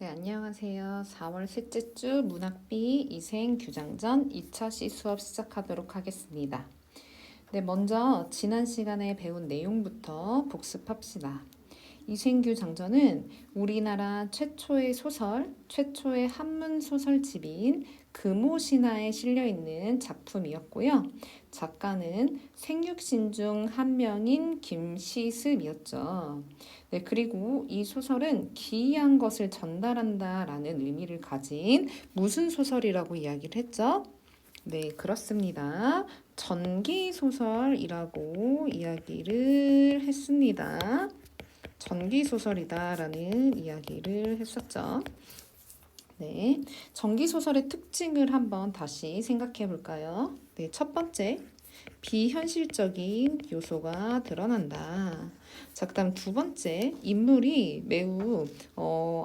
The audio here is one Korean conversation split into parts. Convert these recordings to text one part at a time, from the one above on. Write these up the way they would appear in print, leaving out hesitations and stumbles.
네, 안녕하세요. 4월 셋째 주 문학비 이생 규장전 2차 시 수업 시작하도록 하겠습니다. 네, 먼저 지난 시간에 배운 내용부터 복습합시다. 이생규 장전은 우리나라 최초의 소설, 최초의 한문 소설집인 금오신화에 실려있는 작품이었고요. 작가는 생육신 중 한 명인 김시습이었죠. 네, 그리고 이 소설은 기이한 것을 전달한다라는 의미를 가진 무슨 소설이라고 이야기를 했죠? 네, 그렇습니다. 전기소설이라고 이야기를 했습니다. 전기소설이다라는 이야기를 했었죠. 네, 전기소설의 특징을 한번 다시 생각해 볼까요? 네, 첫 번째, 비현실적인 요소가 드러난다. 자, 그다음 두 번째, 인물이 매우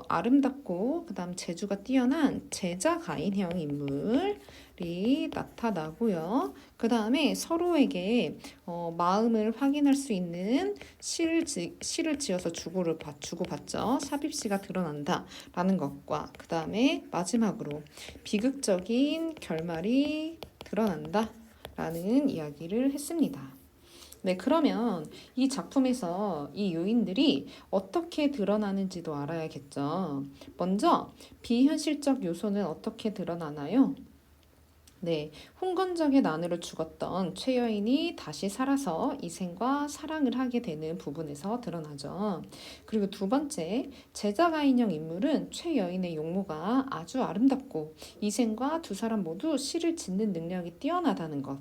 아름답고 그다음 재주가 뛰어난 제자가인형 인물이 나타나고요. 그다음에 서로에게 마음을 확인할 수 있는 시를 지어서 주고받죠. 삽입시가 드러난다라는 것과 그다음에 마지막으로 비극적인 결말이 드러난다. 라는 이야기를 했습니다. 네, 그러면 이 작품에서 이 요인들이 어떻게 드러나는지도 알아야겠죠. 먼저 비현실적 요소는 어떻게 드러나나요? 네, 홍건적의 난으로 죽었던 최여인이 다시 살아서 이생과 사랑을 하게 되는 부분에서 드러나죠. 그리고 두 번째, 제자가인형 인물은 최여인의 용모가 아주 아름답고 이생과 두 사람 모두 시를 짓는 능력이 뛰어나다는 것.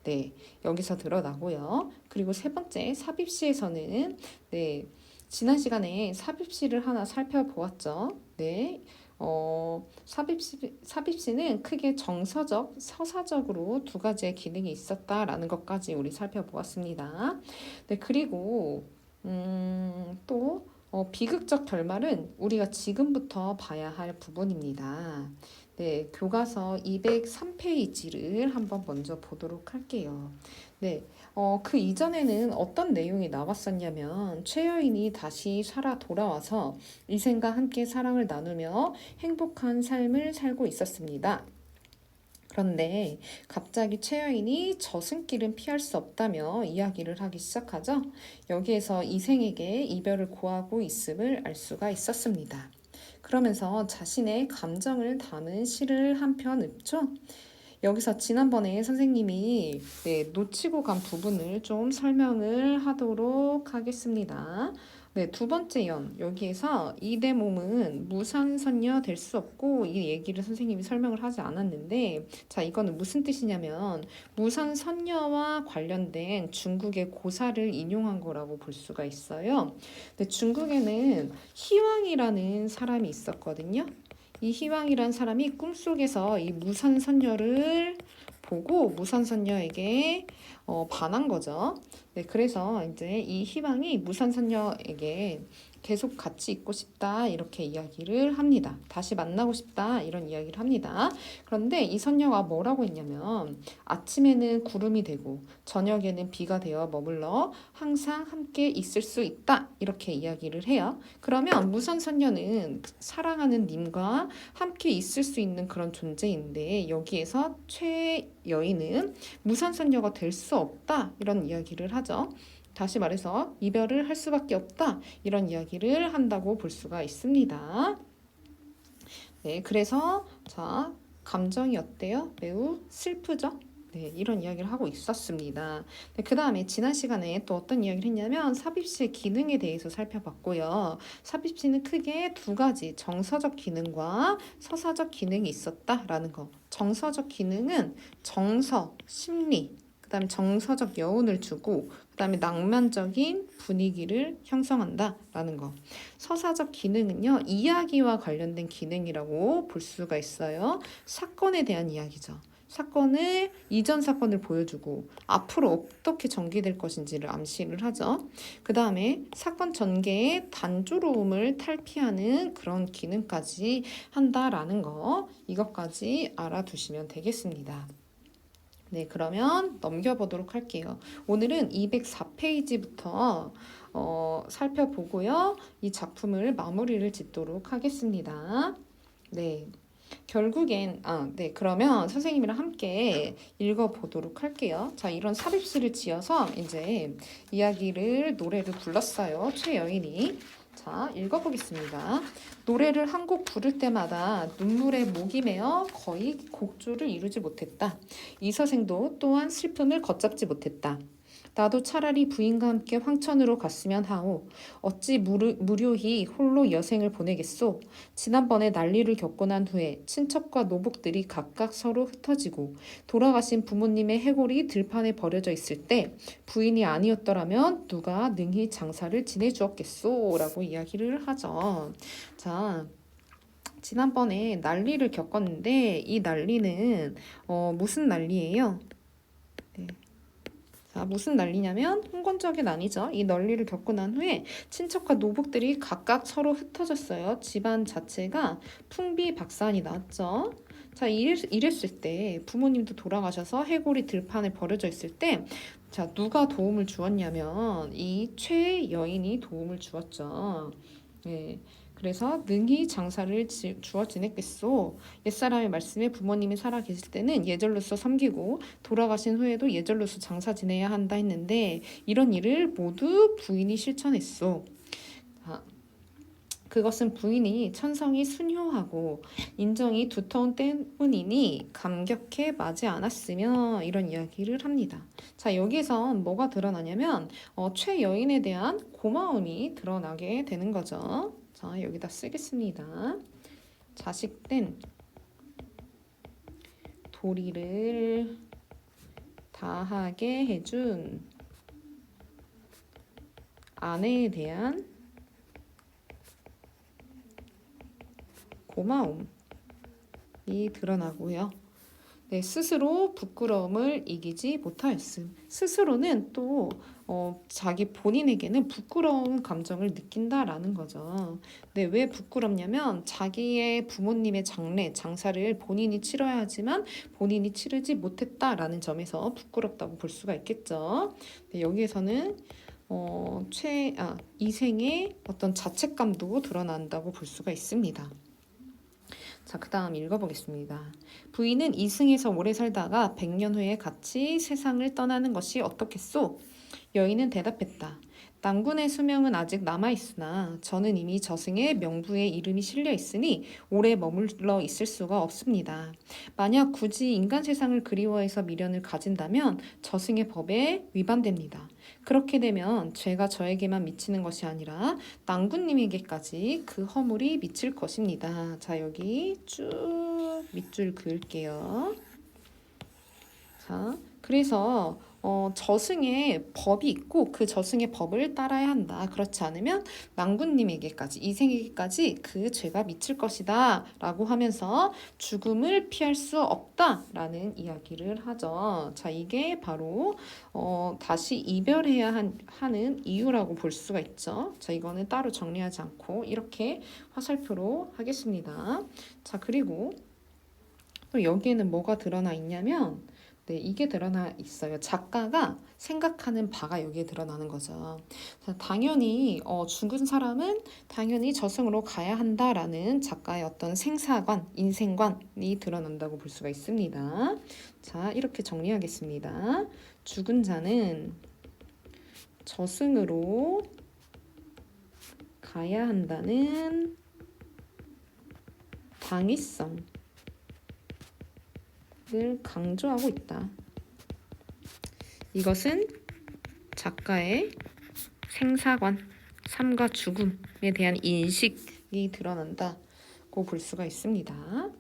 네, 여기서 드러나고요. 그리고 세 번째, 삽입시에서는 네, 지난 시간에 삽입시를 하나 살펴보았죠. 네, 삽입시는 크게 정서적, 서사적으로 두 가지의 기능이 있었다라는 것까지 우리 살펴보았습니다. 네, 그리고 또 비극적 결말은 우리가 지금부터 봐야 할 부분입니다. 네, 교과서 203페이지를 한번 먼저 보도록 할게요. 네, 그 이전에는 어떤 내용이 나왔었냐면 최여인이 다시 살아 돌아와서 이생과 함께 사랑을 나누며 행복한 삶을 살고 있었습니다. 그런데 갑자기 최여인이 저승길은 피할 수 없다며 이야기를 하기 시작하죠. 여기에서 이생에게 이별을 고하고 있음을 알 수가 있었습니다. 그러면서 자신의 감정을 담은 시를 한 편 읊죠. 여기서 지난번에 선생님이 놓치고 간 부분을 좀 설명을 하도록 하겠습니다. 네, 두 번째 여기에서 이대 몸은 무산선녀 될 수 없고 이 얘기를 선생님이 설명을 하지 않았는데 자, 이거는 무슨 뜻이냐면 무산선녀와 관련된 중국의 고사를 인용한 거라고 볼 수가 있어요. 근데 중국에는 희왕이라는 사람이 있었거든요. 이 희왕이란 사람이 꿈속에서 이 무산선녀를 보고 무산선녀에게 반한 거죠. 네, 그래서 이제 이 희왕이 무산선녀에게 계속 같이 있고 싶다 이렇게 이야기를 합니다. 다시 만나고 싶다 이런 이야기를 합니다. 그런데 이 선녀가 뭐라고 했냐면 아침에는 구름이 되고 저녁에는 비가 되어 머물러 항상 함께 있을 수 있다 이렇게 이야기를 해요. 그러면 무산선녀는 사랑하는 님과 함께 있을 수 있는 그런 존재인데 여기에서 최여인은 무산선녀가 될 수 없다 이런 이야기를 하죠. 다시 말해서 이별을 할 수밖에 없다 이런 이야기를 한다고 볼 수가 있습니다. 네, 그래서 자 감정이 어때요? 매우 슬프죠? 네, 이런 이야기를 하고 있었습니다. 네, 그 다음에 지난 시간에 또 어떤 이야기를 했냐면 삽입시의 기능에 대해서 살펴봤고요. 삽입시는 크게 두 가지 정서적 기능과 서사적 기능이 있었다라는 거. 정서적 기능은 정서, 심리, 그 다음에 정서적 여운을 주고 그 다음에 낭만적인 분위기를 형성한다라는 거. 서사적 기능은요, 이야기와 관련된 기능이라고 볼 수가 있어요. 사건에 대한 이야기죠. 이전 사건을 보여주고 앞으로 어떻게 전개될 것인지를 암시를 하죠. 그 다음에 사건 전개의 단조로움을 탈피하는 그런 기능까지 한다라는 거, 이것까지 알아두시면 되겠습니다. 네, 그러면 넘겨보도록 할게요. 오늘은 204페이지부터 살펴보고요. 이 작품을 마무리를 짓도록 하겠습니다. 네. 결국엔 네. 그러면 선생님이랑 함께 읽어보도록 할게요. 자, 이런 삽입시를 지어서 이제 노래를 불렀어요. 최여인이. 자, 읽어보겠습니다. 노래를 한 곡 부를 때마다 눈물에 목이 메어 거의 곡조를 이루지 못했다. 이서생도 또한 슬픔을 걷잡지 못했다. 나도 차라리 부인과 함께 황천으로 갔으면 하오. 어찌 무료히 홀로 여생을 보내겠소. 지난번에 난리를 겪고 난 후에 친척과 노복들이 각각 서로 흩어지고 돌아가신 부모님의 해골이 들판에 버려져 있을 때 부인이 아니었더라면 누가 능히 장사를 지내주었겠소? 라고 이야기를 하죠. 자, 지난번에 난리를 겪었는데 이 난리는 무슨 난리예요? 네. 자, 무슨 난리냐면 홍건적의 난이죠. 이 난리를 겪고 난 후에 친척과 노복들이 각각 서로 흩어졌어요. 집안 자체가 풍비박산이 났죠. 자, 이랬을 때 부모님도 돌아가셔서 해골이 들판에 버려져 있을 때 자, 누가 도움을 주었냐면 이 최여인이 도움을 주었죠. 예. 그래서 능히 장사를 주어 지냈겠소. 옛사람의 말씀에 부모님이 살아 계실 때는 예절로서 섬기고 돌아가신 후에도 예절로서 장사 지내야 한다 했는데 이런 일을 모두 부인이 실천했소. 그것은 부인이 천성이 순효하고 인정이 두터운 때문이니 감격해 마지 않았으며 이런 이야기를 합니다. 자, 여기선 뭐가 드러나냐면 최여인에 대한 고마움이 드러나게 되는 거죠. 자, 여기다 쓰겠습니다. 자식된 도리를 다하게 해준 아내에 대한 고마움이 드러나고요. 네, 스스로 부끄러움을 이기지 못하였음. 스스로는 또 자기 본인에게는 부끄러운 감정을 느낀다라는 거죠. 네, 왜 부끄럽냐면 자기의 부모님의 장사를 본인이 치러야 하지만 본인이 치르지 못했다라는 점에서 부끄럽다고 볼 수가 있겠죠. 네, 여기에서는 이생의 어떤 자책감도 드러난다고 볼 수가 있습니다. 자, 그 다음 읽어보겠습니다. 부인은 이승에서 오래 살다가 100년 후에 같이 세상을 떠나는 것이 어떻겠소? 여인은 대답했다. 낭군의 수명은 아직 남아있으나 저는 이미 저승에 명부에 이름이 실려 있으니 오래 머물러 있을 수가 없습니다. 만약 굳이 인간 세상을 그리워해서 미련을 가진다면 저승의 법에 위반됩니다. 그렇게 되면 죄가 저에게만 미치는 것이 아니라 낭군님에게까지 그 허물이 미칠 것입니다. 자, 여기 쭉 밑줄 그을게요. 자, 그래서 저승의 법이 있고 그 저승의 법을 따라야 한다. 그렇지 않으면 낭군님에게까지 이생에게까지 그 죄가 미칠 것이다 라고 하면서 죽음을 피할 수 없다라는 이야기를 하죠. 자, 이게 바로 다시 이별해야 하는 이유라고 볼 수가 있죠. 자, 이거는 따로 정리하지 않고 이렇게 화살표로 하겠습니다. 자, 그리고 또 여기에는 뭐가 드러나 있냐면 네, 이게 드러나 있어요. 작가가 생각하는 바가 여기에 드러나는 거죠. 당연히 죽은 사람은 당연히 저승으로 가야 한다라는 작가의 어떤 생사관, 인생관이 드러난다고 볼 수가 있습니다. 자, 이렇게 정리하겠습니다. 죽은 자는 저승으로 가야 한다는 당위성 을 강조하고 있다. 이것은 작가의 생사관, 삶과 죽음에 대한 인식이 드러난다고 볼 수가 있습니다.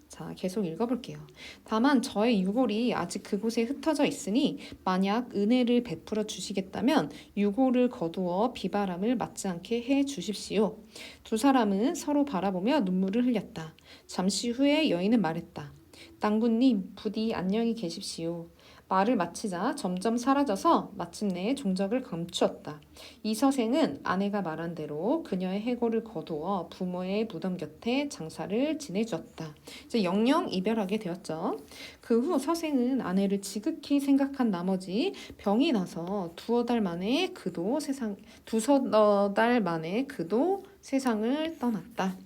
자, 계속 읽어볼게요. 다만 저의 유골이 아직 그곳에 흩어져 있으니 만약 은혜를 베풀어 주시겠다면 유골을 거두어 비바람을 맞지 않게 해 주십시오. 두 사람은 서로 바라보며 눈물을 흘렸다. 잠시 후에 여인은 말했다. 낭군님, 부디 안녕히 계십시오. 말을 마치자 점점 사라져서 마침내 종적을 감추었다. 이 서생은 아내가 말한 대로 그녀의 해고를 거두어 부모의 무덤 곁에 장사를 지내주었다. 이제 영영 이별하게 되었죠. 그 후 서생은 아내를 지극히 생각한 나머지 병이 나서 두서 달 만에 그도 세상을 떠났다.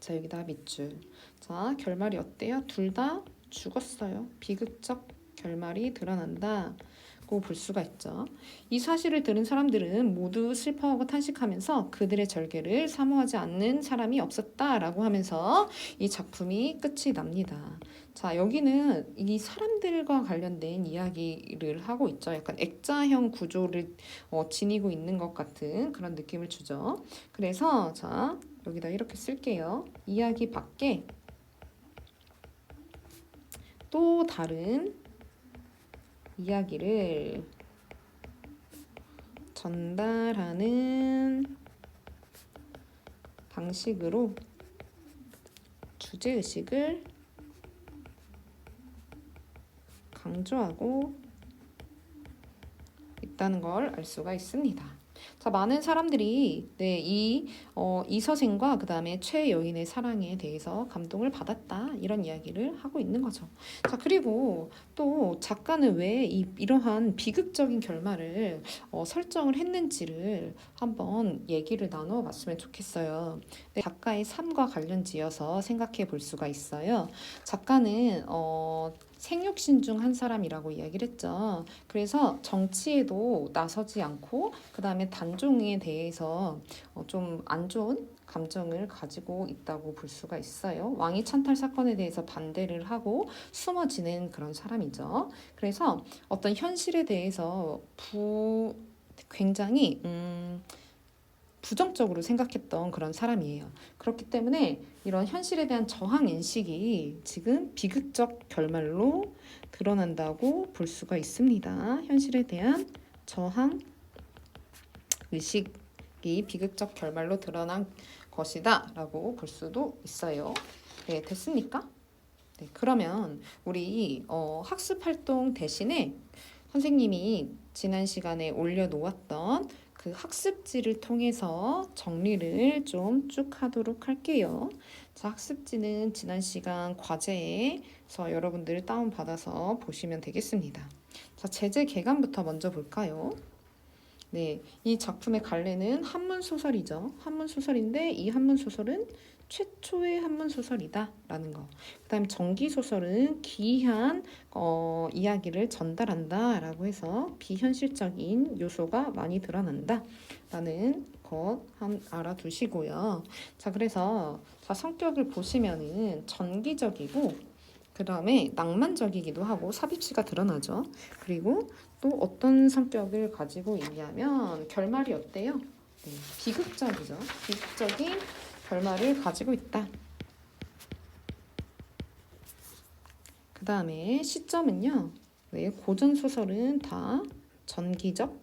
자, 여기다 밑줄. 자, 결말이 어때요? 둘 다 죽었어요. 비극적 결말이 드러난다고 볼 수가 있죠. 이 사실을 들은 사람들은 모두 슬퍼하고 탄식하면서 그들의 절개를 사모하지 않는 사람이 없었다라고 하면서 이 작품이 끝이 납니다. 자, 여기는 이 사람들과 관련된 이야기를 하고 있죠. 약간 액자형 구조를 지니고 있는 것 같은 그런 느낌을 주죠. 그래서 자, 여기다 이렇게 쓸게요. 이야기 밖에 또 다른 이야기를 전달하는 방식으로 주제의식을 강조하고 있다는 걸 알 수가 있습니다. 자, 많은 사람들이 이 서생과 그 다음에 최 여인의 사랑에 대해서 감동을 받았다 이런 이야기를 하고 있는 거죠. 자, 그리고 또 작가는 왜 이러한 비극적인 결말을 설정을 했는지를 한번 얘기를 나눠봤으면 좋겠어요. 네, 작가의 삶과 관련지어서 생각해 볼 수가 있어요. 작가는 생육신 중 한 사람이라고 이야기를 했죠. 그래서 정치에도 나서지 않고 그 다음에 단종에 대해서 좀 안 좋은 감정을 가지고 있다고 볼 수가 있어요. 왕위 찬탈 사건에 대해서 반대를 하고 숨어 지낸 그런 사람이죠. 그래서 어떤 현실에 대해서 굉장히 부정적으로 생각했던 그런 사람이에요. 그렇기 때문에 이런 현실에 대한 저항 인식이 지금 비극적 결말로 드러난다고 볼 수가 있습니다. 현실에 대한 저항 의식이 비극적 결말로 드러난 것이다 라고 볼 수도 있어요. 네, 됐습니까? 네, 그러면 우리 학습 활동 대신에 선생님이 지난 시간에 올려놓았던 그 학습지를 통해서 정리를 좀 쭉 하도록 할게요. 자, 학습지는 지난 시간 과제에서 여러분들 다운받아서 보시면 되겠습니다. 자, 제재 개관부터 먼저 볼까요? 네, 이 작품의 갈래는 한문소설이죠. 한문소설인데 이 한문소설은 최초의 한문소설이다 라는 거. 그 다음 정기소설은 기이한 이야기를 전달한다 라고 해서 비현실적인 요소가 많이 드러난다 라는 것 알아두시고요. 자, 그래서 자, 성격을 보시면은 전기적이고 그 다음에 낭만적이기도 하고 삽입시가 드러나죠. 그리고 또 어떤 성격을 가지고 있냐면 결말이 어때요? 네, 비극적이죠. 비극적인 결말을 가지고 있다. 그 다음에 시점은요. 네, 고전 소설은 다 전지적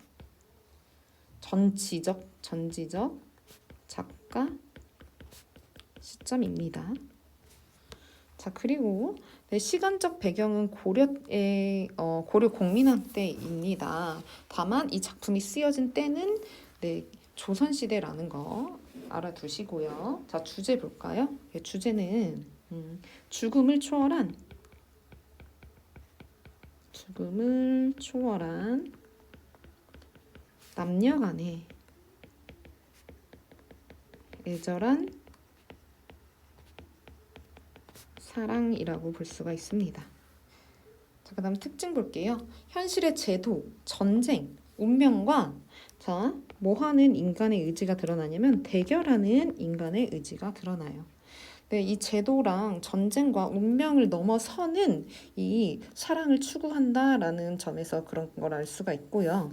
작가 시점입니다. 자, 그리고 네, 시간적 배경은 고려 공민왕 때입니다. 다만 이 작품이 쓰여진 때는 네, 조선시대라는 거 알아두시고요. 자, 주제 볼까요? 네, 주제는 죽음을 초월한 남녀 간의 애절한 사랑이라고 볼 수가 있습니다. 자, 그 다음 특징 볼게요. 현실의 제도, 전쟁, 운명과 자, 뭐 하는 인간의 의지가 드러나냐면 대결하는 인간의 의지가 드러나요. 네, 이 제도랑 전쟁과 운명을 넘어서는 이 사랑을 추구한다라는 점에서 그런 걸 알 수가 있고요.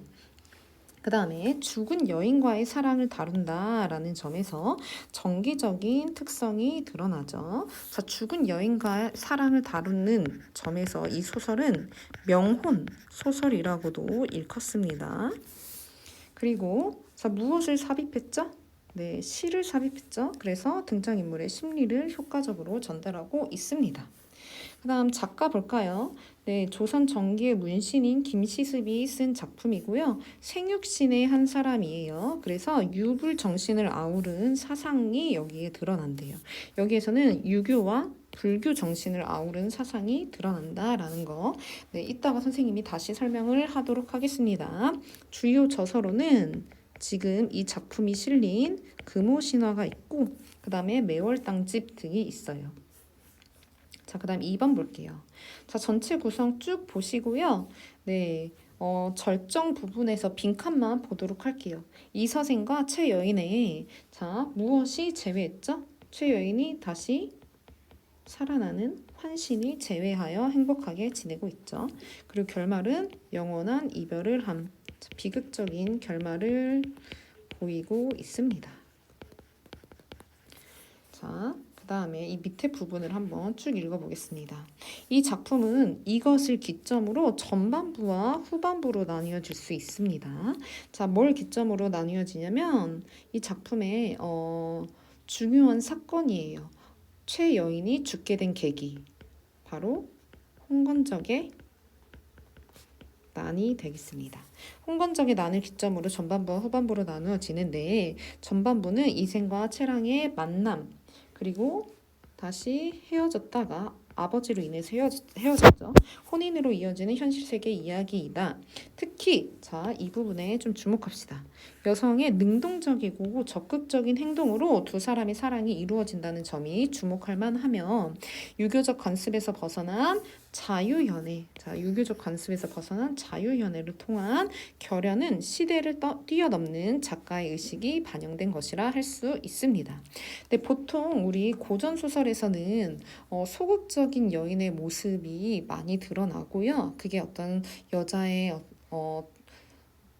그 다음에 죽은 여인과의 사랑을 다룬다라는 점에서 정기적인 특성이 드러나죠. 자, 죽은 여인과의 사랑을 다루는 점에서 이 소설은 명혼 소설이라고도 일컫습니다. 그리고 자, 무엇을 삽입했죠? 네, 시를 삽입했죠. 그래서 등장인물의 심리를 효과적으로 전달하고 있습니다. 그다음 작가 볼까요? 네, 조선 전기의 문신인 김시습이 쓴 작품이고요. 생육신의 한 사람이에요. 그래서 유불 정신을 아우른 사상이 여기에 드러난대요. 여기에서는 유교와 불교 정신을 아우른 사상이 드러난다라는 거. 네, 이따가 선생님이 다시 설명을 하도록 하겠습니다. 주요 저서로는 지금 이 작품이 실린 금오신화가 있고, 그 다음에 매월당집 등이 있어요. 자, 그 다음 2번 볼게요. 자, 전체 구성 쭉 보시고요. 네, 절정 부분에서 빈칸만 보도록 할게요. 이서생과 최여인의, 자, 무엇이 제외했죠? 최여인이 다시 살아나는 환신이 제외하여 행복하게 지내고 있죠. 그리고 결말은 영원한 이별을 함. 자, 비극적인 결말을 보이고 있습니다. 자, 그 다음에 이 밑에 부분을 한번 쭉 읽어보겠습니다. 이 작품은 이것을 기점으로 전반부와 후반부로 나뉘어질 수 있습니다. 자, 뭘 기점으로 나뉘어지냐면 이 작품의 중요한 사건이에요. 최여인이 죽게 된 계기, 바로 홍건적의 난이 되겠습니다. 홍건적의 난을 기점으로 전반부와 후반부로 나누어지는데, 전반부는 이생과 채랑의 만남, 그리고 다시 헤어졌다가 아버지로 인해서 헤어졌죠. 혼인으로 이어지는 현실 세계 이야기이다. 특히 이 부분에 좀 주목합시다. 여성의 능동적이고 적극적인 행동으로 두 사람의 사랑이 이루어진다는 점이 주목할 만하며, 유교적 관습에서 벗어난 자유연애, 유교적 관습에서 벗어난 자유연애를 통한 결연은 시대를 뛰어넘는 작가의 의식이 반영된 것이라 할 수 있습니다. 근데 보통 우리 고전 소설에서는 소극적인 여인의 모습이 많이 드러나고요. 그게 어떤 여자의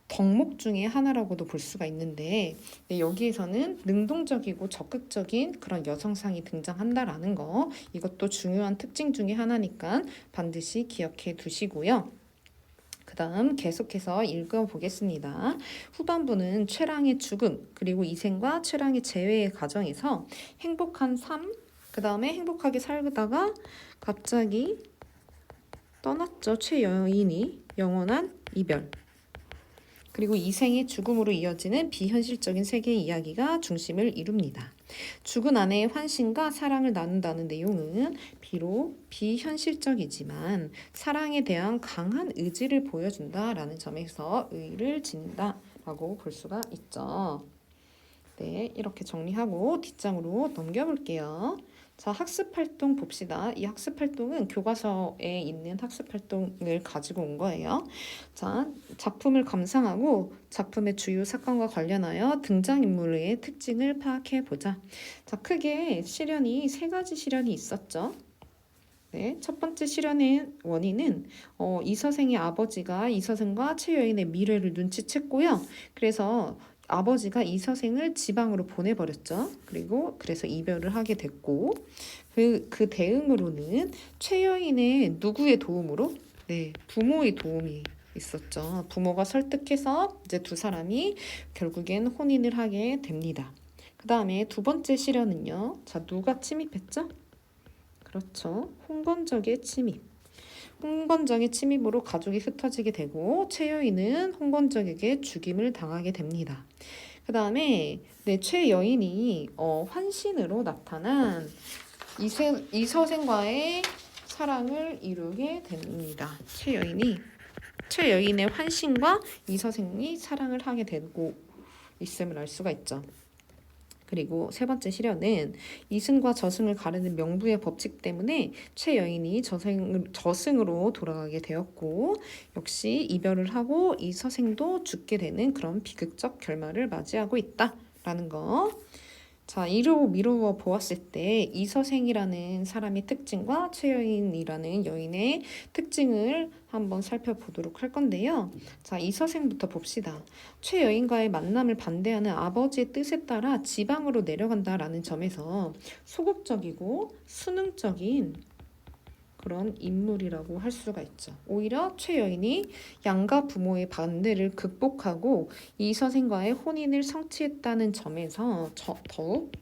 덕목 중에 하나라고도 볼 수가 있는데, 여기에서는 능동적이고 적극적인 그런 여성상이 등장한다라는 거, 이것도 중요한 특징 중에 하나니까 반드시 기억해 두시고요. 그 다음 계속해서 읽어보겠습니다. 후반부는 최랑의 죽음, 그리고 이생과 최랑의 재회의 과정에서 행복한 삶, 그 다음에 행복하게 살다가 갑자기 떠났죠. 최여인이 영원한 이별. 그리고 이생의 죽음으로 이어지는 비현실적인 세계의 이야기가 중심을 이룹니다. 죽은 아내의 환신과 사랑을 나눈다는 내용은 비록 비현실적이지만 사랑에 대한 강한 의지를 보여준다라는 점에서 의의를 지닌다라고 볼 수가 있죠. 네, 이렇게 정리하고 뒷장으로 넘겨볼게요. 자, 학습활동 봅시다. 이 학습활동은 교과서에 있는 학습활동을 가지고 온 거예요. 자, 작품을 감상하고 작품의 주요 사건과 관련하여 등장인물의 특징을 파악해보자. 자, 크게 실현이 3가지 실현이 있었죠. 네, 첫 번째 실현의 원인은 이서생의 아버지가 이서생과 최여인의 미래를 눈치챘고요. 그래서 아버지가 이서생을 지방으로 보내버렸죠. 그래서 이별을 하게 됐고, 그 대응으로는 최여인의 누구의 도움으로? 네, 부모의 도움이 있었죠. 부모가 설득해서 이제 두 사람이 결국엔 혼인을 하게 됩니다. 그 다음에 두 번째 실현은요. 자, 누가 침입했죠? 그렇죠. 홍건적의 침입. 홍건적의 침입으로 가족이 흩어지게 되고 최여인은 홍건적에게 죽임을 당하게 됩니다. 그 다음에 최여인이 환신으로 나타난 이서생과의 사랑을 이루게 됩니다. 최여인의 환신과 이서생이 사랑을 하게 되고 있음을 알 수가 있죠. 그리고 세 번째 실현은 이승과 저승을 가르는 명부의 법칙 때문에 최여인이 저승으로 돌아가게 되었고, 역시 이별을 하고 이서생도 죽게 되는 그런 비극적 결말을 맞이하고 있다라는 거. 자, 이로 미루어 보았을 때 이서생이라는 사람의 특징과 최여인이라는 여인의 특징을 한번 살펴보도록 할 건데요. 자, 이서생부터 봅시다. 최여인과의 만남을 반대하는 아버지의 뜻에 따라 지방으로 내려간다라는 점에서 소극적이고 수능적인 그런 인물이라고 할 수가 있죠. 오히려 최여인이 양가 부모의 반대를 극복하고 이서생과의 혼인을 성취했다는 점에서 더욱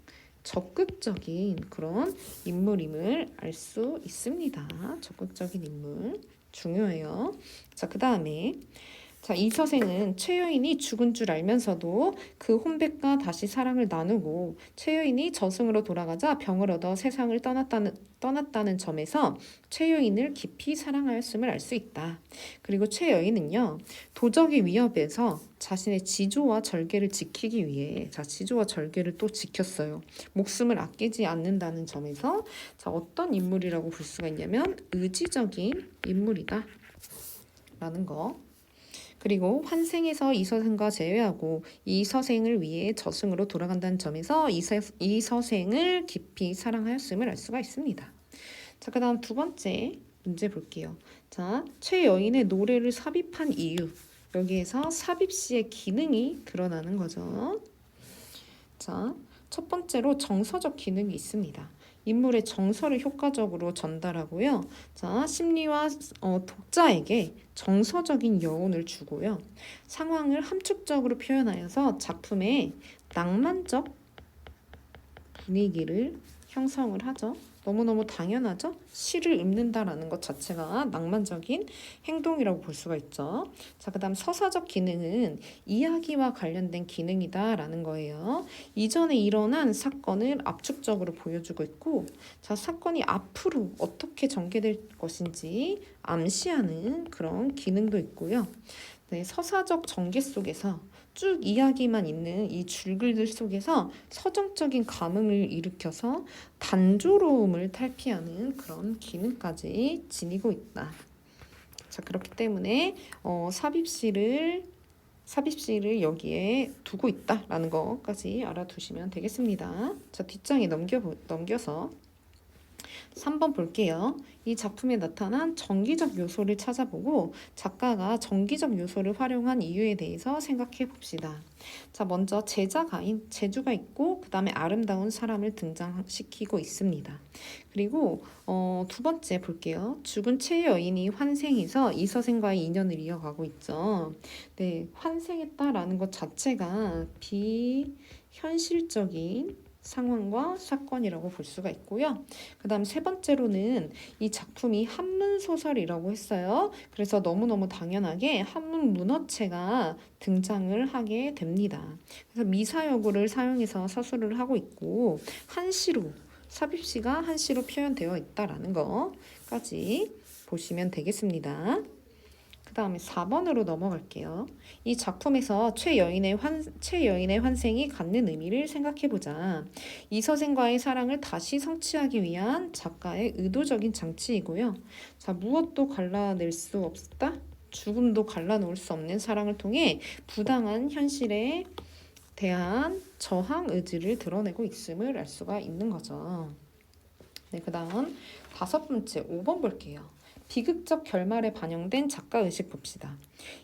적극적인 그런 인물임을 알 수 있습니다. 적극적인 인물 중요해요. 자, 그 다음에 자, 이 서생은 최여인이 죽은 줄 알면서도 그 혼백과 다시 사랑을 나누고 최여인이 저승으로 돌아가자 병을 얻어 세상을 떠났다는 점에서 최여인을 깊이 사랑하였음을 알 수 있다. 그리고 최여인은요, 도적의 위협에서 자신의 지조와 절개를 지키기 위해 자, 지조와 절개를 또 지켰어요. 목숨을 아끼지 않는다는 점에서 자, 어떤 인물이라고 볼 수가 있냐면 의지적인 인물이다. 라는 거. 그리고 환생에서 이 서생과 제외하고 이 서생을 위해 저승으로 돌아간다는 점에서 이 서생을 깊이 사랑하였음을 알 수가 있습니다. 자, 그 다음 두 번째 문제 볼게요. 자, 최여인의 노래를 삽입한 이유. 여기에서 삽입시의 기능이 드러나는 거죠. 자, 첫 번째로 정서적 기능이 있습니다. 인물의 정서를 효과적으로 전달하고요. 자, 심리와 독자에게 정서적인 여운을 주고요. 상황을 함축적으로 표현하여서 작품의 낭만적 분위기를 형성을 하죠. 너무너무 당연하죠? 시를 읽는다라는 것 자체가 낭만적인 행동이라고 볼 수가 있죠. 자, 그 다음 서사적 기능은 이야기와 관련된 기능이다라는 거예요. 이전에 일어난 사건을 압축적으로 보여주고 있고, 자, 사건이 앞으로 어떻게 전개될 것인지 암시하는 그런 기능도 있고요. 네, 서사적 전개 속에서 쭉 이야기만 있는 이 줄글들 속에서 서정적인 감흥을 일으켜서 단조로움을 탈피하는 그런 기능까지 지니고 있다. 자, 그렇기 때문에 삽입시를 여기에 두고 있다라는 것까지 알아두시면 되겠습니다. 자, 뒷장에 넘겨서 3번 볼게요. 이 작품에 나타난 정기적 요소를 찾아보고 작가가 정기적 요소를 활용한 이유에 대해서 생각해 봅시다. 자, 먼저 제자가인 재주가 있고 그 다음에 아름다운 사람을 등장시키고 있습니다. 그리고 두 번째 볼게요. 죽은 최여인이 환생해서 이서생과의 인연을 이어가고 있죠. 네, 환생했다라는 것 자체가 비현실적인 상황과 사건이라고 볼 수가 있고요. 그 다음 세 번째로는 이 작품이 한문 소설이라고 했어요. 그래서 너무너무 당연하게 한문 문어체가 등장을 하게 됩니다. 그래서 미사여구를 사용해서 서술을 하고 있고 한시로 삽입시가 한시로 표현되어 있다라는 거까지 보시면 되겠습니다. 그 다음에 4번으로 넘어갈게요. 이 작품에서 최여인의 환생이 갖는 의미를 생각해보자. 이서생과의 사랑을 다시 성취하기 위한 작가의 의도적인 장치이고요. 자, 무엇도 갈라낼 수 없다. 죽음도 갈라놓을 수 없는 사랑을 통해 부당한 현실에 대한 저항 의지를 드러내고 있음을 알 수가 있는 거죠. 네, 그 다음 5번째 5번 볼게요. 비극적 결말에 반영된 작가의식 봅시다.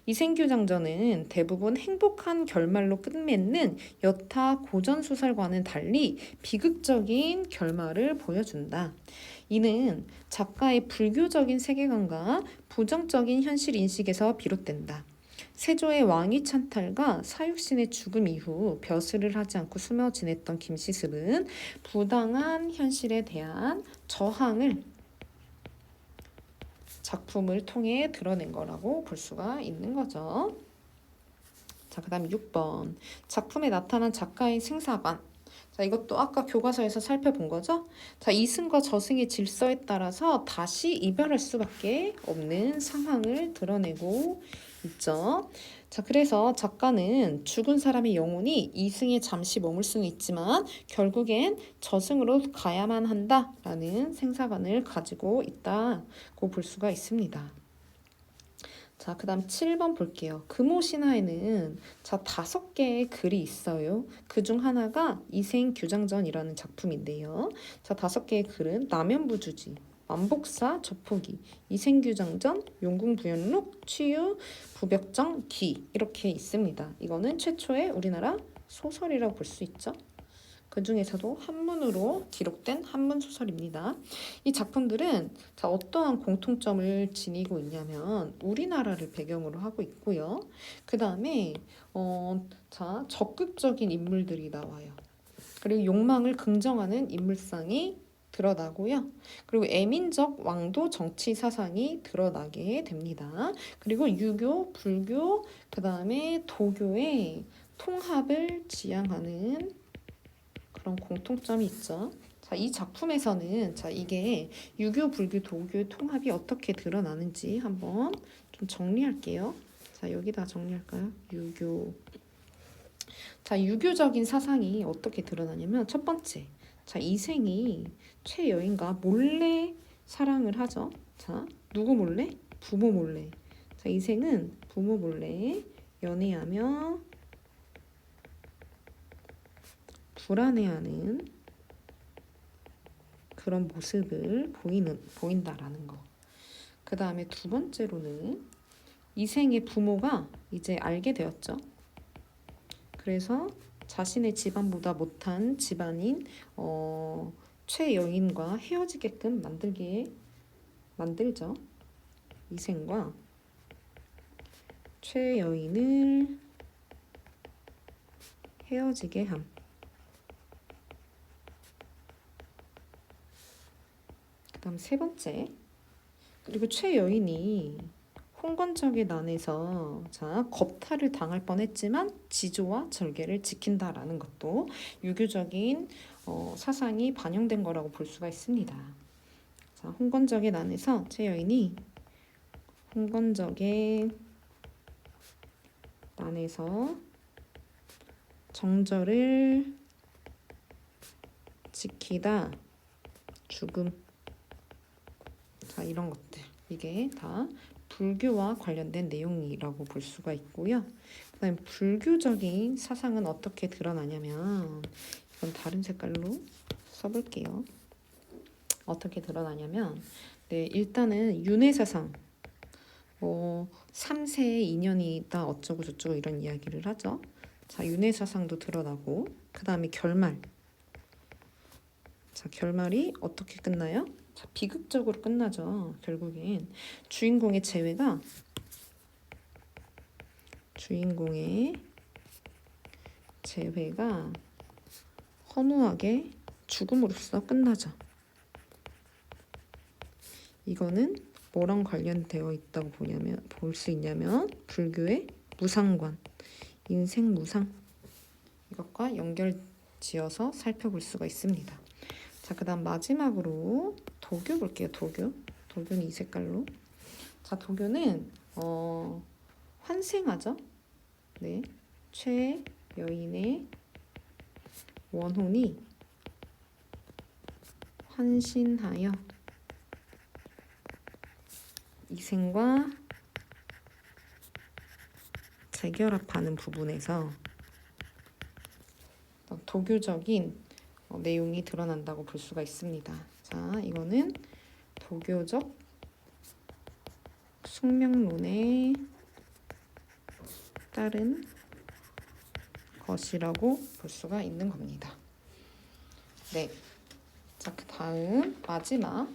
이생규장전은 대부분 행복한 결말로 끝맺는 여타 고전소설과는 달리 비극적인 결말을 보여준다. 이는 작가의 불교적인 세계관과 부정적인 현실 인식에서 비롯된다. 세조의 왕위 찬탈과 사육신의 죽음 이후 벼슬을 하지 않고 숨어 지냈던 김시습은 부당한 현실에 대한 저항을 작품을 통해 드러낸 거라고 볼 수가 있는 거죠. 자, 그 다음 6번. 작품에 나타난 작가의 생사관. 자, 이것도 아까 교과서에서 살펴본 거죠. 자, 이승과 저승의 질서에 따라서 다시 이별할 수밖에 없는 상황을 드러내고 있죠. 자, 그래서 작가는 죽은 사람의 영혼이 이승에 잠시 머물 수는 있지만 결국엔 저승으로 가야만 한다라는 생사관을 가지고 있다고 볼 수가 있습니다. 자, 그 다음 7번 볼게요. 금오신화에는 자 5개의 글이 있어요. 그중 하나가 이생규장전이라는 작품인데요. 자, 5개의 글은 남연부주지, 만복사, 저포기, 이생규장전, 용궁부연록, 취유, 부벽정, 기 이렇게 있습니다. 이거는 최초의 우리나라 소설이라고 볼 수 있죠. 그 중에서도 한문으로 기록된 한문 소설입니다. 이 작품들은 자, 어떠한 공통점을 지니고 있냐면 우리나라를 배경으로 하고 있고요. 그 다음에 자, 적극적인 인물들이 나와요. 그리고 욕망을 긍정하는 인물상이 드러나고요. 그리고 애민적 왕도 정치 사상이 드러나게 됩니다. 그리고 유교, 불교, 그 다음에 도교의 통합을 지향하는 그런 공통점이 있죠. 자, 이 작품에서는 자, 이게 유교, 불교, 도교의 통합이 어떻게 드러나는지 한번 좀 정리할게요. 자, 여기다 정리할까요? 유교. 자, 유교적인 사상이 어떻게 드러나냐면 첫 번째, 자, 이생이 최여인과 몰래 사랑을 하죠. 자, 누구 몰래? 부모 몰래. 자, 이생은 부모 몰래 연애하며 불안해하는 그런 모습을 보인다라는 거. 그 다음에 두 번째로는 이생의 부모가 이제 알게 되었죠. 그래서 자신의 집안보다 못한 집안인 최여인과 헤어지게끔 만들죠. 이생과 최여인을 헤어지게 함. 그 다음 세 번째. 그리고 최여인이 홍건적의 난에서 자, 겁탈을 당할 뻔했지만 지조와 절개를 지킨다라는 것도 유교적인 사상이 반영된 거라고 볼 수가 있습니다. 자, 홍건적의 난에서 최여인이 홍건적의 난에서 정절을 지키다 죽음. 자, 이런 것들 이게 다 불교와 관련된 내용이라고 볼 수가 있고요. 그 다음에 불교적인 사상은 어떻게 드러나냐면 이건 다른 색깔로 써볼게요. 어떻게 드러나냐면 네, 일단은 윤회사상 3세의 인연이다 어쩌고 저쩌고 이런 이야기를 하죠. 자, 윤회사상도 드러나고 그 다음에 결말. 자, 결말이 어떻게 끝나요? 자, 비극적으로 끝나죠. 결국엔 주인공의 재회가 허무하게 죽음으로써 끝나죠. 이거는 뭐랑 관련되어 있다고 볼 수 있냐면 불교의 무상관, 인생 무상 이것과 연결지어서 살펴볼 수가 있습니다. 자, 그 다음 마지막으로 도교 볼게요. 도교는 이 색깔로. 자, 도교는 환생하죠. 네, 최여인의 원혼이 환신하여 이생과 재결합하는 부분에서 도교적인 내용이 드러난다고 볼 수가 있습니다. 자, 이거는 도교적 숙명론에 따른 것이라고 볼 수가 있는 겁니다. 네. 자, 그 다음 마지막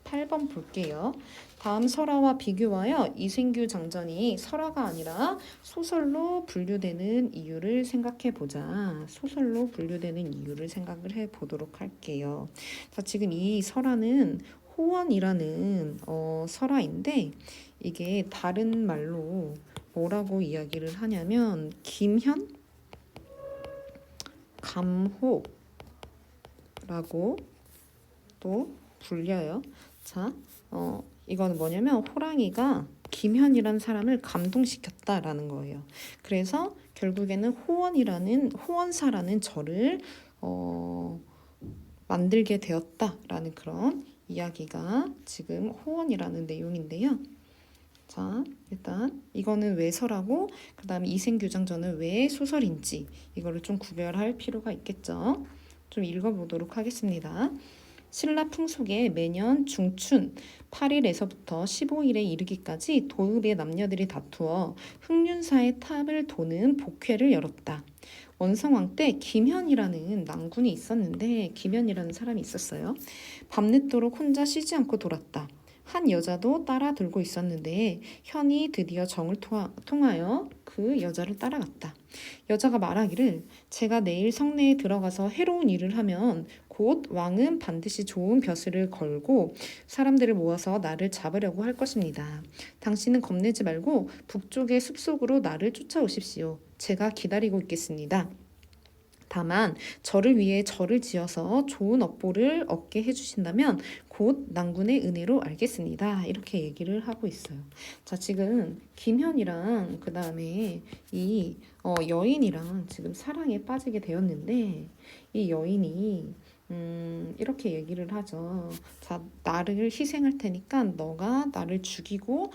8번 볼게요. 다음 설화와 비교하여 이생규 장전이 설화가 아니라 소설로 분류되는 이유를 생각해 보자. 소설로 분류되는 이유를 생각을 해 보도록 할게요. 자, 지금 이 설화는 호원이라는 설화인데 이게 다른 말로 뭐라고 이야기를 하냐면 김현, 감호라고 또 불려요. 자, 이거는 뭐냐면 호랑이가 김현이라는 사람을 감동시켰다라는 거예요. 그래서 결국에는 호원사라는 절을 만들게 되었다라는 그런 이야기가 지금 호원이라는 내용인데요. 자, 일단 이거는 왜 설하고 그 다음에 이생규장전은 왜 소설인지 이거를 좀 구별할 필요가 있겠죠. 좀 읽어보도록 하겠습니다. 신라 풍속에 매년 중춘 8일에서부터 15일에 이르기까지 도읍의 남녀들이 다투어 흑륜사의 탑을 도는 복회를 열었다. 원성왕 때 김현이라는 낭군이 있었는데 김현이라는 사람이 있었어요. 밤늦도록 혼자 쉬지 않고 돌았다. 한 여자도 따라 들고 있었는데 현이 드디어 정을 통하여 그 여자를 따라갔다. 여자가 말하기를 제가 내일 성내에 들어가서 해로운 일을 하면 곧 왕은 반드시 좋은 벼슬을 걸고 사람들을 모아서 나를 잡으려고 할 것입니다. 당신은 겁내지 말고 북쪽의 숲속으로 나를 쫓아오십시오. 제가 기다리고 있겠습니다. 다만 저를 위해 절을 지어서 좋은 업보를 얻게 해주신다면 곧 낭군의 은혜로 알겠습니다. 이렇게 얘기를 하고 있어요. 자, 지금 김현이랑 그 다음에 이 여인이랑 지금 사랑에 빠지게 되었는데 이 여인이 이렇게 얘기를 하죠. 자, 나를 희생할 테니까 너가 나를 죽이고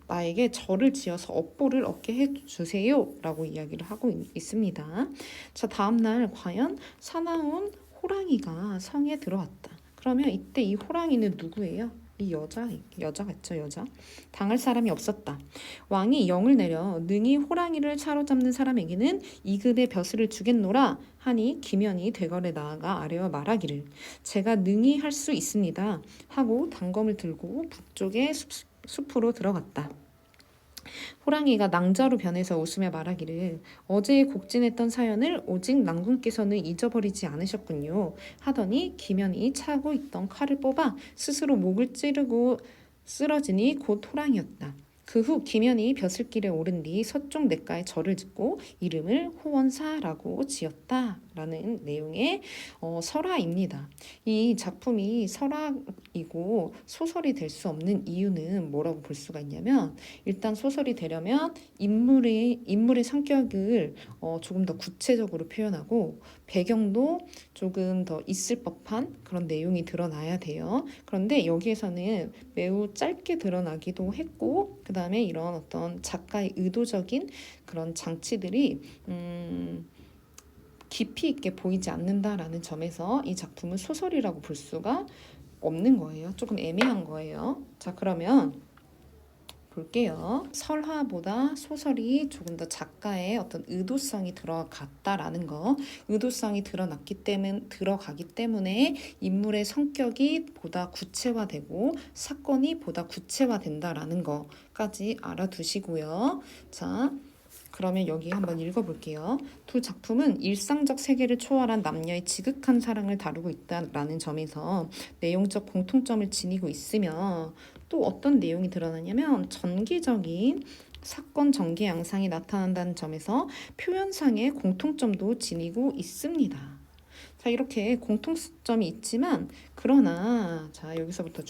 나에게 절을 지어서 업보를 얻게 해주세요 라고 이야기를 하고 있습니다. 자, 다음날 과연 사나운 호랑이가 성에 들어왔다. 그러면 이때 이 호랑이는 누구예요? 이 여자겠죠, 여자. 당할 사람이 없었다. 왕이 영을 내려 능히 호랑이를 사로잡는 사람에게는 2급의 벼슬을 주겠노라 하니 김연이 대궐에 나아가 아뢰어 말하기를 제가 능히 할 수 있습니다 하고 단검을 들고 북쪽의 숲으로 들어갔다. 호랑이가 낭자로 변해서 웃으며 말하기를 어제 곡진했던 사연을 오직 낭군께서는 잊어버리지 않으셨군요 하더니 김연이 차고 있던 칼을 뽑아 스스로 목을 찌르고 쓰러지니 곧 호랑이였다. 그 후 김연이 벼슬길에 오른 뒤 서쪽 냇가에 절을 짓고 이름을 호원사라고 지었다라는 내용의 설화입니다. 이 작품이 설화이고 소설이 될 수 없는 이유는 뭐라고 볼 수가 있냐면 일단 소설이 되려면 인물의 성격을 조금 더 구체적으로 표현하고 배경도 조금 더 있을 법한 그런 내용이 드러나야 돼요. 그런데 여기에서는 매우 짧게 드러나기도 했고 그 다음에 이런 어떤 작가의 의도적인 그런 장치들이 깊이 있게 보이지 않는다라는 점에서 이 작품은 소설이라고 볼 수가 없는 거예요. 조금 애매한 거예요. 자, 그러면 볼게요. 설화보다 소설이 조금 더 작가의 어떤 의도성이 들어갔다라는 거, 의도성이 들어가기 때문에 인물의 성격이 보다 구체화되고 사건이 보다 구체화된다라는 거까지 알아두시고요. 자, 그러면 여기 한번 읽어볼게요. 두 작품은 일상적 세계를 초월한 남녀의 지극한 사랑을 다루고 있다라는 점에서 내용적 공통점을 지니고 있으며 또 어떤 내용이 드러나냐면 전기적인 사건 전개 양상이 나타난다는 점에서 표현상의 공통점도 지니고 있습니다. 자, 이렇게 공통점이 있지만 그러나 자, 여기서부터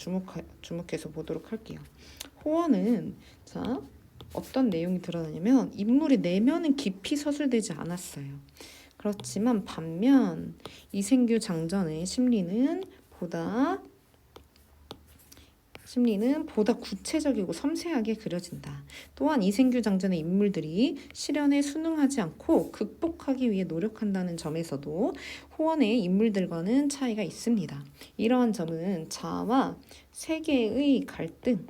주목해서 보도록 할게요. 호원은 자, 어떤 내용이 드러나냐면 인물의 내면은 깊이 서술되지 않았어요. 그렇지만 반면 이생규 장전의 심리는 보다 구체적이고 섬세하게 그려진다. 또한 이생규 장전의 인물들이 시련에 순응하지 않고 극복하기 위해 노력한다는 점에서도 호원의 인물들과는 차이가 있습니다. 이러한 점은 자아와 세계의 갈등,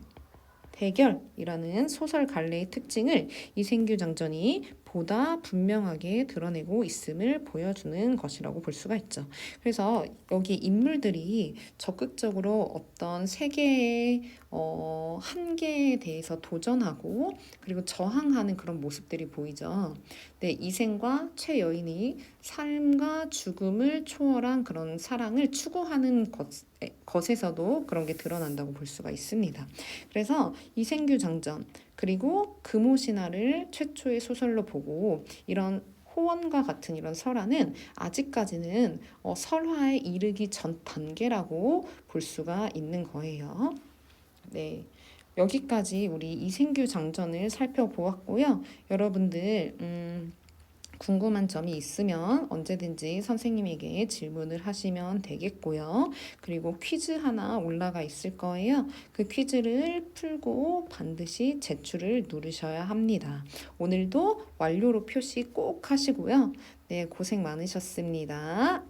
대결이라는 소설 갈래의 특징을 이생규 장전이 보다 분명하게 드러내고 있음을 보여주는 것이라고 볼 수가 있죠. 그래서 여기 인물들이 적극적으로 어떤 세계의 한계에 대해서 도전하고 그리고 저항하는 그런 모습들이 보이죠. 네, 이생과 최여인이 삶과 죽음을 초월한 그런 사랑을 추구하는 것에서도 그런 게 드러난다고 볼 수가 있습니다. 그래서 이생규 장전 그리고 금오신화를 최초의 소설로 보고 이런 호원과 같은 이런 설화는 아직까지는 설화에 이르기 전 단계라고 볼 수가 있는 거예요. 네, 여기까지 우리 이생규 장전을 살펴보았고요. 여러분들 궁금한 점이 있으면 언제든지 선생님에게 질문을 하시면 되겠고요. 그리고 퀴즈 하나 올라가 있을 거예요. 그 퀴즈를 풀고 반드시 제출을 누르셔야 합니다. 오늘도 완료로 표시 꼭 하시고요. 네, 고생 많으셨습니다.